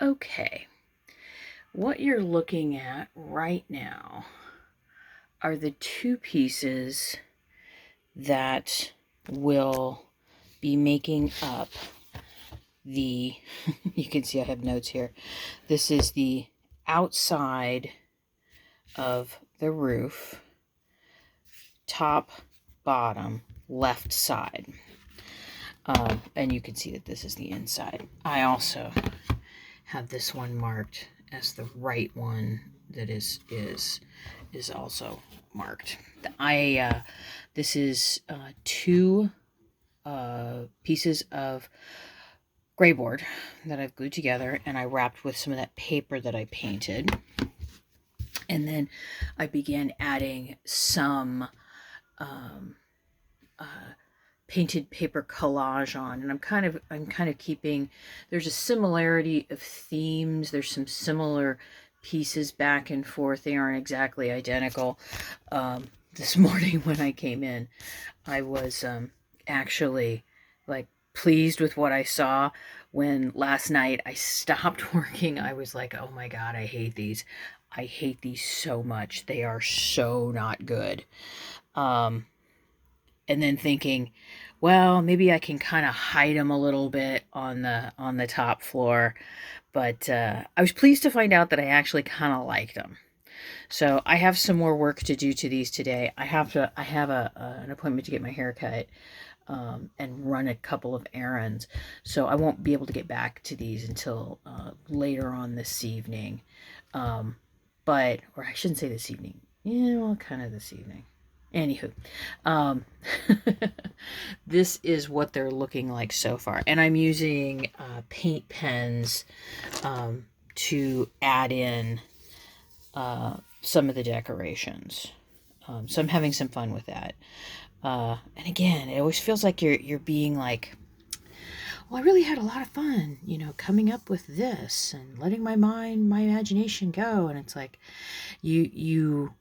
Okay, what you're looking at right now are the two pieces that will be making up the, you can see I have notes here. This is the outside of the roof, top, bottom, left side. And you can see that this is the inside. I also have this one marked as the right one that is also marked. This is two pieces of gray board that I've glued together, and I wrapped with some of that paper that I painted. And then I began adding some painted paper collage on, and I'm kind of keeping, there's a similarity of themes, there's some similar pieces back and forth. They aren't exactly identical. This morning when I came in, I was actually like pleased with what I saw. When last night I stopped working, I was like, oh my god, I hate these. I hate these so much. They are so not good. And then thinking, well, maybe I can kind of hide them a little bit on the top floor. But I was pleased to find out that I actually kind of liked them. So I have some more work to do to these today. I have an appointment to get my hair cut and run a couple of errands. So I won't be able to get back to these until later on this evening. Or I shouldn't say this evening. Yeah, well, kind of this evening. Anywho, um, this is what they're looking like so far. And I'm using paint pens to add in some of the decorations. So I'm having some fun with that. And again, it always feels like you're being like, well, I really had a lot of fun, coming up with this and letting my imagination go. And it's like you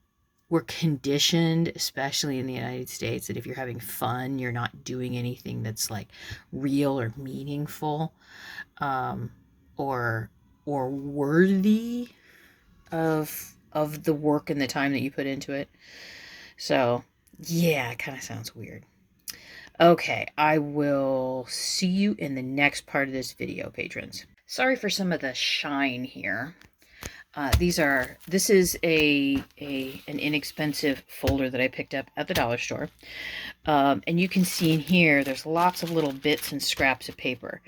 we're conditioned, especially in the United States, that if you're having fun, you're not doing anything that's like real or meaningful, or worthy of the work and the time that you put into it. So yeah, it kind of sounds weird. Okay, I will see you in the next part of this video, patrons. Sorry for some of the shine here. This is an inexpensive folder that I picked up at the dollar store. And you can see in here, there's lots of little bits and scraps of paper.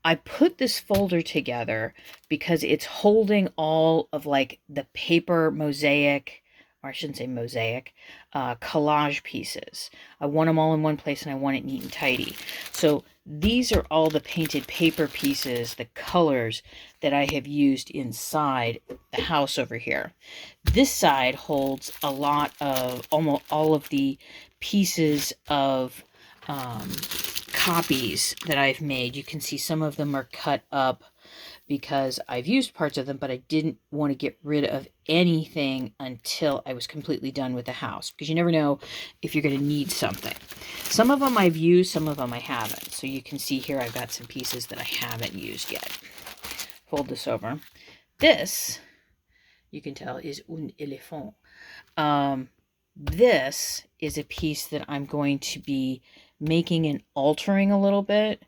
I put this folder together because it's holding all of like the paper mosaic, or I shouldn't say mosaic, collage pieces. I want them all in one place and I want it neat and tidy. So these are all the painted paper pieces, the colors that I have used inside the house over here. This side holds a lot of, almost all of the pieces of copies that I've made. You can see some of them are cut up because I've used parts of them, but I didn't want to get rid of anything until I was completely done with the house, because you never know if you're going to need something. Some of them I've used, some of them I haven't. So you can see here I've got some pieces that I haven't used yet. Fold this over. This, you can tell, is un éléphant. This is a piece that I'm going to be making and altering a little bit,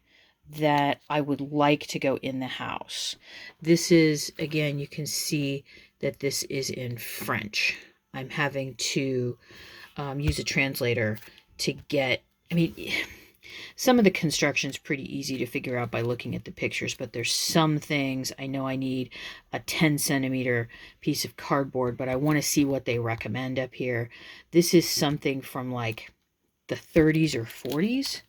that I would like to go in the house. This is, again, you can see that this is in French. I'm having to use a translator to get, some of the construction is pretty easy to figure out by looking at the pictures, but there's some things I know I need a 10 centimeter piece of cardboard, but I want to see what they recommend up here. This is something from like the 30s or 40s.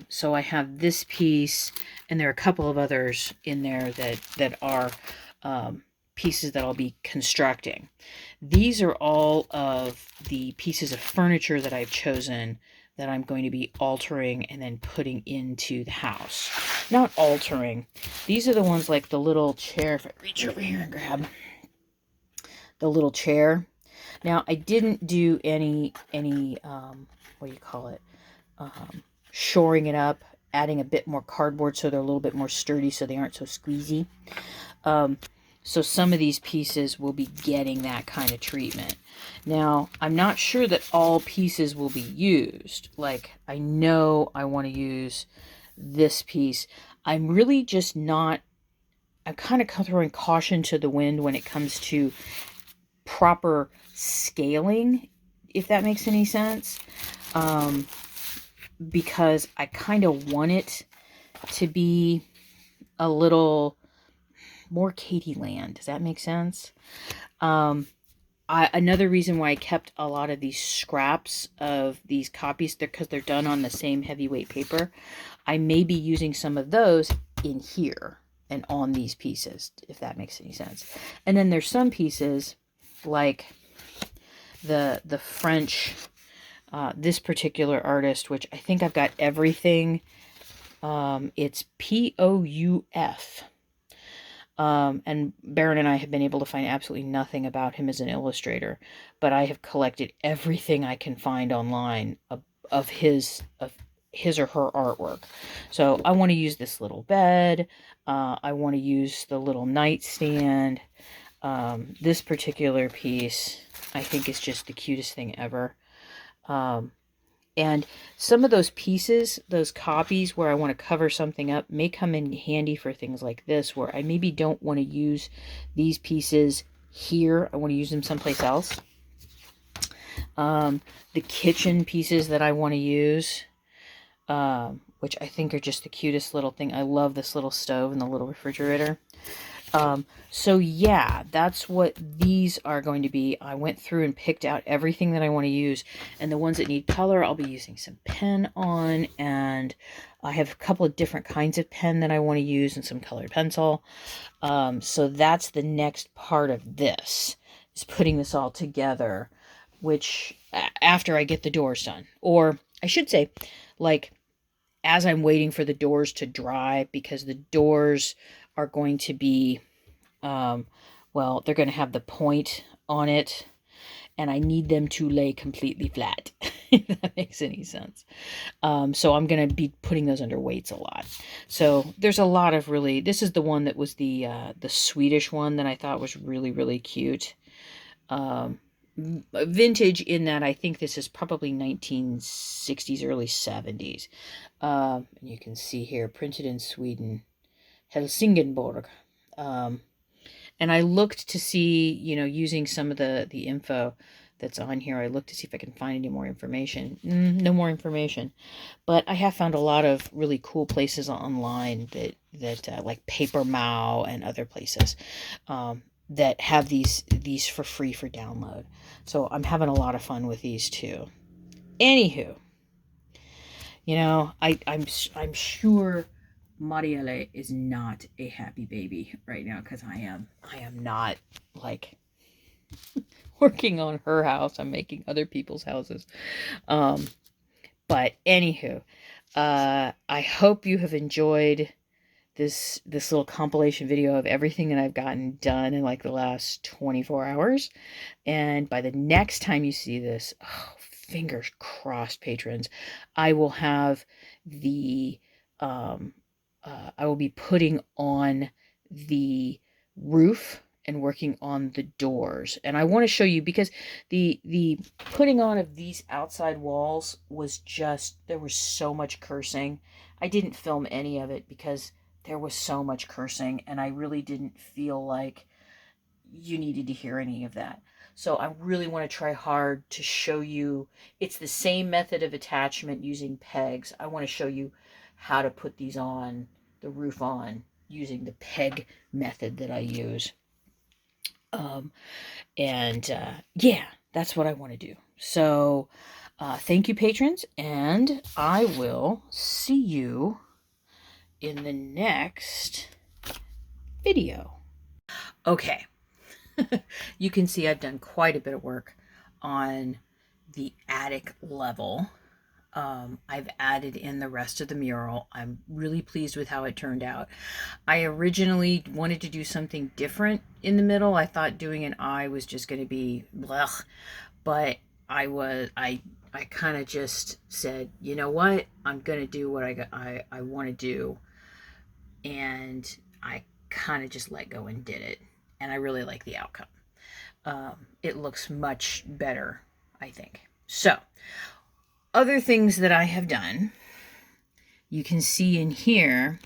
So I have this piece, and there are a couple of others in there that are pieces that I'll be constructing. These are all of the pieces of furniture that I've chosen that I'm going to be altering and then putting into the house. Not altering. These are the ones like the little chair. If I reach over here and grab the little chair. Now, I didn't do any what do you call it? Shoring it up adding a bit more cardboard so they're a little bit more sturdy so they aren't so squeezy. So some of these pieces will be getting that kind of treatment. Now, I'm not sure that all pieces will be used. Like, I know I want to use this piece. I'm really just not, I'm kind of throwing caution to the wind when it comes to proper scaling, if that makes any sense. Because I kind of want it to be a little more Katie Land. Does that make sense? Another reason why I kept a lot of these scraps of these copies, because they're done on the same heavyweight paper. I may be using some of those in here and on these pieces, if that makes any sense. And then there's some pieces like the French, this particular artist, which I think I've got everything. It's Pouf. And Baron and I have been able to find absolutely nothing about him as an illustrator, but I have collected everything I can find online of his or her artwork. So I want to use this little bed. I want to use the little nightstand. This particular piece, I think, is just the cutest thing ever. And some of those pieces, those copies where I want to cover something up, may come in handy for things like this, where I maybe don't want to use these pieces here. I want to use them someplace else. The kitchen pieces that I want to use, which I think are just the cutest little thing. I love this little stove and the little refrigerator. So yeah, that's what these are going to be. I went through and picked out everything that I want to use, and the ones that need color, I'll be using some pen on, and I have a couple of different kinds of pen that I want to use and some colored pencil. So that's the next part of this, is putting this all together, which after I get the doors done, or I should say, like, as I'm waiting for the doors to dry, because the doors are going to be, well, they're going to have the point on it, and I need them to lay completely flat, if that makes any sense. So I'm going to be putting those under weights a lot. So there's a lot of really, this is the one that was the Swedish one that I thought was really, really cute. Vintage in that I think this is probably 1960s, early 70s. And you can see here, printed in Sweden, Helsingborg. And I looked to see, you know, using some of the info that's on here, I looked to see if I can find any more information. No more information. But I have found a lot of really cool places online that like Paper Mao and other places that have these for free for download. So I'm having a lot of fun with these too. Anywho, you know, I'm sure Marielle is not a happy baby right now, because I am not, like, working on her house. I'm making other people's houses. But anywho, I hope you have enjoyed this little compilation video of everything that I've gotten done in like the last 24 hours. And by the next time you see this, oh, fingers crossed, patrons, I will have the I will be putting on the roof and working on the doors. And I want to show you, because the putting on of these outside walls was just, there was so much cursing. I didn't film any of it because there was so much cursing, and I really didn't feel like you needed to hear any of that. So I really want to try hard to show you, it's the same method of attachment using pegs. I want to show you how to put these on, the roof on, using the peg method that I use. Yeah, that's what I want to do. So thank you, patrons, and I will see you in the next video. Okay. You can see I've done quite a bit of work on the attic level. I've added in the rest of the mural. I'm really pleased with how it turned out. I originally wanted to do something different in the middle. I thought doing an eye was just going to be blech, but I I kind of just said, you know what, I'm gonna do what I want to do, and I kind of just let go and did it, and I really like the outcome. It looks much better, I think. So, other things that I have done, you can see in here,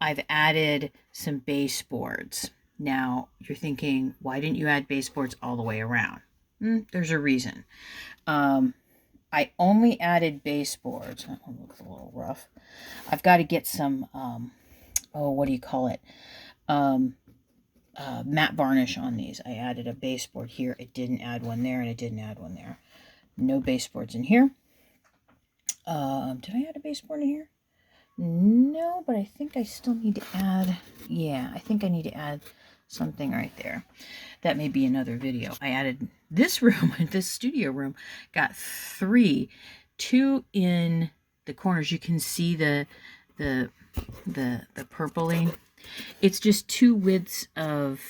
I've added some baseboards. Now, you're thinking, why didn't you add baseboards all the way around? There's a reason. I only added baseboards. That one looks a little rough. I've got to get some, what do you call it? Matte varnish on these. I added a baseboard here. It didn't add one there, and it didn't add one there. No baseboards in here. Did I add a baseboard in here? No, but I think I still need to add, yeah, I think I need to add something right there. That may be another video. I added this room, this studio room, got 3, 2 in the corners. You can see the purpling. It's just 2 widths of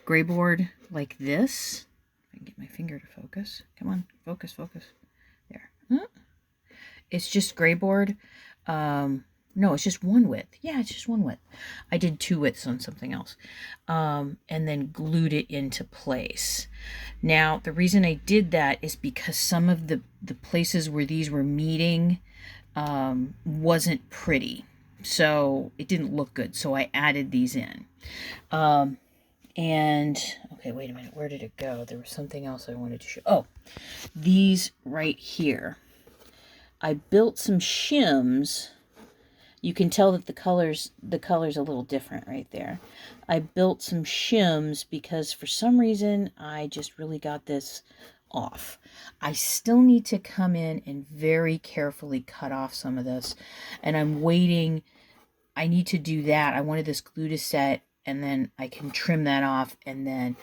gray board like this. If I can get my finger to focus. Come on, focus. There. It's just gray board. No, it's just 1 width. Yeah, it's just 1 width. I did 2 widths on something else. And then glued it into place. Now, the reason I did that is because some of the places where these were meeting wasn't pretty. So it didn't look good. So I added these in. And, okay, wait a minute. Where did it go? There was something else I wanted to show. Oh, these right here. I built some shims. You can tell that the color's a little different right there. I built some shims because for some reason I just really got this off. I still need to come in and very carefully cut off some of this, and I'm waiting. I need to do that. I wanted this glue to set, and then I can trim that off, and then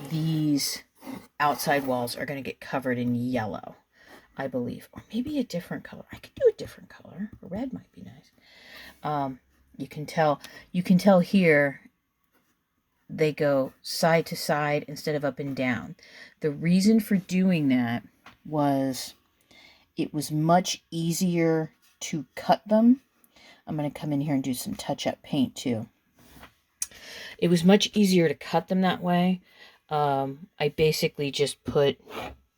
these outside walls are going to get covered in yellow, I believe, or maybe a different color. I could do a different color. Red might be nice. You can tell here they go side to side instead of up and down. The reason for doing that was it was much easier to cut them. I'm going to come in here and do some touch-up paint too. It was much easier to cut them that way. I basically just put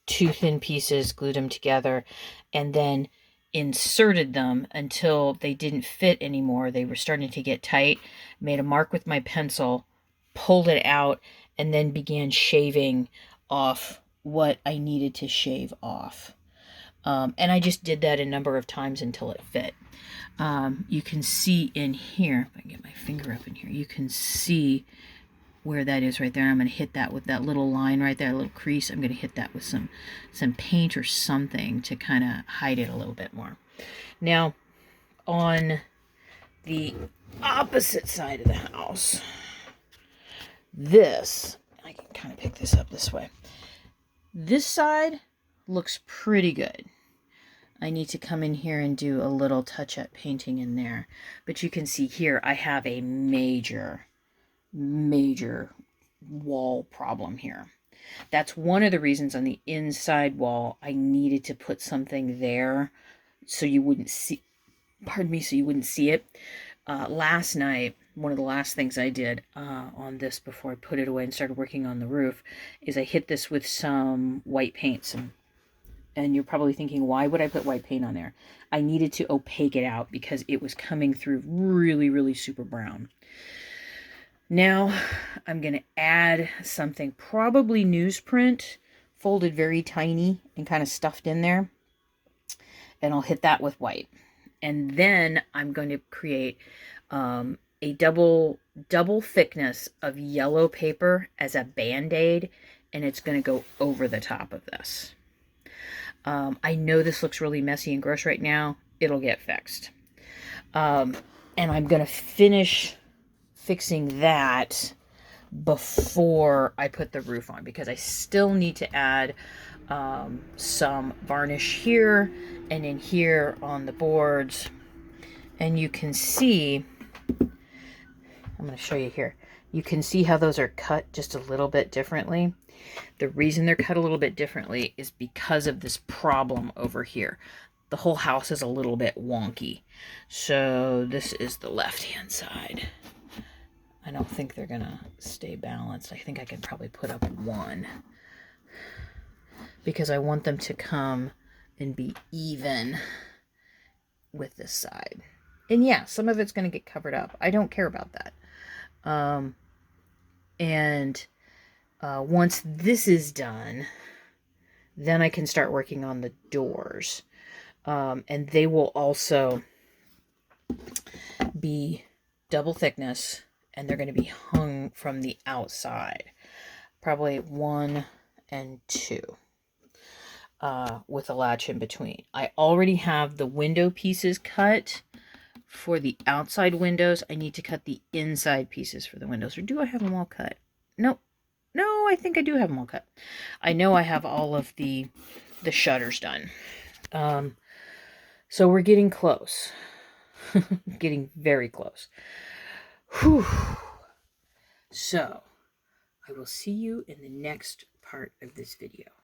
2 thin pieces, glued them together, and then inserted them until they didn't fit anymore. They were starting to get tight. Made a mark with my pencil, pulled it out, and then began shaving off what I needed to shave off. And I just did that a number of times until it fit. You can see in here, if I can get my finger up in here, you can see where that is right there. I'm going to hit that with that little line right there, a little crease. I'm going to hit that with some paint or something to kind of hide it a little bit more. Now, on the opposite side of the house, I can kind of pick this up this way. This side looks pretty good. I need to come in here and do a little touch-up painting in there. But you can see here, I have a major wall problem here. That's one of the reasons on the inside wall I needed to put something there so you wouldn't see, so you wouldn't see it. Last night, one of the last things I did on this before I put it away and started working on the roof is I hit this with some white paint. And you're probably thinking, why would I put white paint on there? I needed to opaque it out because it was coming through really super brown. Now I'm going to add something, probably newsprint, folded very tiny and kind of stuffed in there. And I'll hit that with white. And then I'm going to create a double thickness of yellow paper as a Band-Aid, and it's going to go over the top of this. I know this looks really messy and gross right now. It'll get fixed. And I'm going to finish fixing that before I put the roof on, because I still need to add some varnish here and in here on the boards. And you can see I'm going to show you here. You can see how those are cut just a little bit differently. The reason they're cut a little bit differently is because of this problem over here. The whole house is a little bit wonky. So this is the left-hand side. I don't think they're going to stay balanced. I think I can probably put up one, because I want them to come and be even with this side. And yeah, some of it's going to get covered up. I don't care about that. Once this is done, then I can start working on the doors. And they will also be double thickness, and they're going to be hung from the outside. Probably 1 and 2. With a latch in between. I already have the window pieces cut for the outside windows. I need to cut the inside pieces for the windows. Or do I have them all cut? Nope. No, I think I do have them all cut. I know I have all of the shutters done. So we're getting close. Getting very close. Whew. So I will see you in the next part of this video.